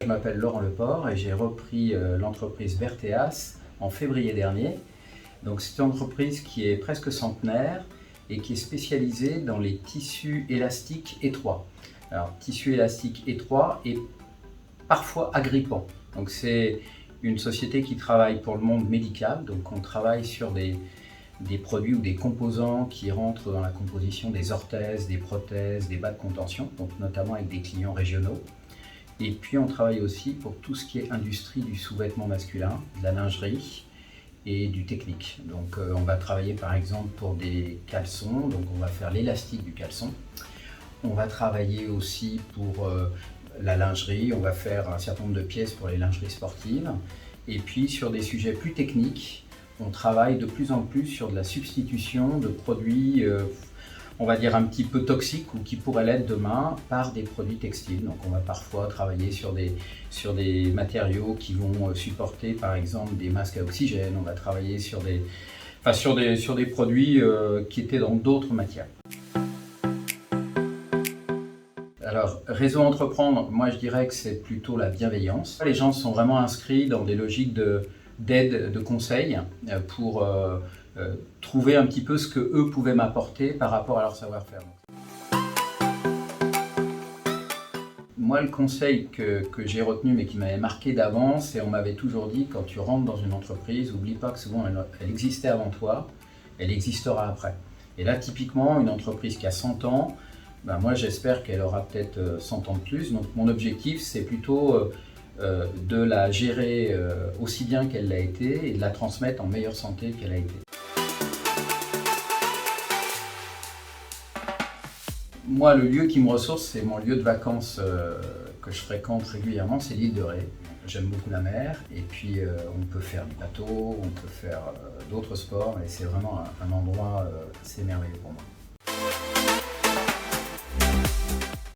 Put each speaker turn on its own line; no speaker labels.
m'appelle Laurent Leport et j'ai repris l'entreprise Verteas en février dernier. Donc c'est une entreprise qui est presque centenaire et qui est spécialisée dans les tissus élastiques étroits. Alors tissu élastique étroit et parfois agrippant. Donc c'est une société qui travaille pour le monde médical, donc on travaille sur des produits ou des composants qui rentrent dans la composition des orthèses, des prothèses, des bas de contention, donc notamment avec des clients régionaux. Et puis on travaille aussi pour tout ce qui est industrie du sous-vêtement masculin, de la lingerie et du technique. Donc on va travailler par exemple pour des caleçons, donc on va faire l'élastique du caleçon. On va travailler aussi pour la lingerie, on va faire un certain nombre de pièces pour les lingeries sportives. Et puis sur des sujets plus techniques, on travaille de plus en plus sur de la substitution de produits, on va dire un petit peu toxiques ou qui pourraient l'être demain par des produits textiles. Donc on va parfois travailler sur des matériaux qui vont supporter par exemple des masques à oxygène. On va travailler sur des produits qui étaient dans d'autres matières. Alors, réseau entreprendre, moi je dirais que c'est plutôt la bienveillance. Les gens sont vraiment inscrits dans des logiques d'aide, de conseil pour trouver un petit peu ce que eux pouvaient m'apporter par rapport à leur savoir-faire. Moi, le conseil que j'ai retenu mais qui m'avait marqué d'avance, et on m'avait toujours dit, quand tu rentres dans une entreprise, n'oublie pas que souvent elle existait avant toi, elle existera après. Et là, typiquement, une entreprise qui a 100 ans, moi j'espère qu'elle aura peut-être 100 ans de plus. Donc mon objectif c'est plutôt de la gérer aussi bien qu'elle l'a été et de la transmettre en meilleure santé qu'elle a été. Moi le lieu qui me ressource, c'est mon lieu de vacances que je fréquente régulièrement, c'est l'île de Ré. J'aime beaucoup la mer et puis on peut faire du bateau, on peut faire d'autres sports et c'est vraiment un endroit assez merveilleux pour moi.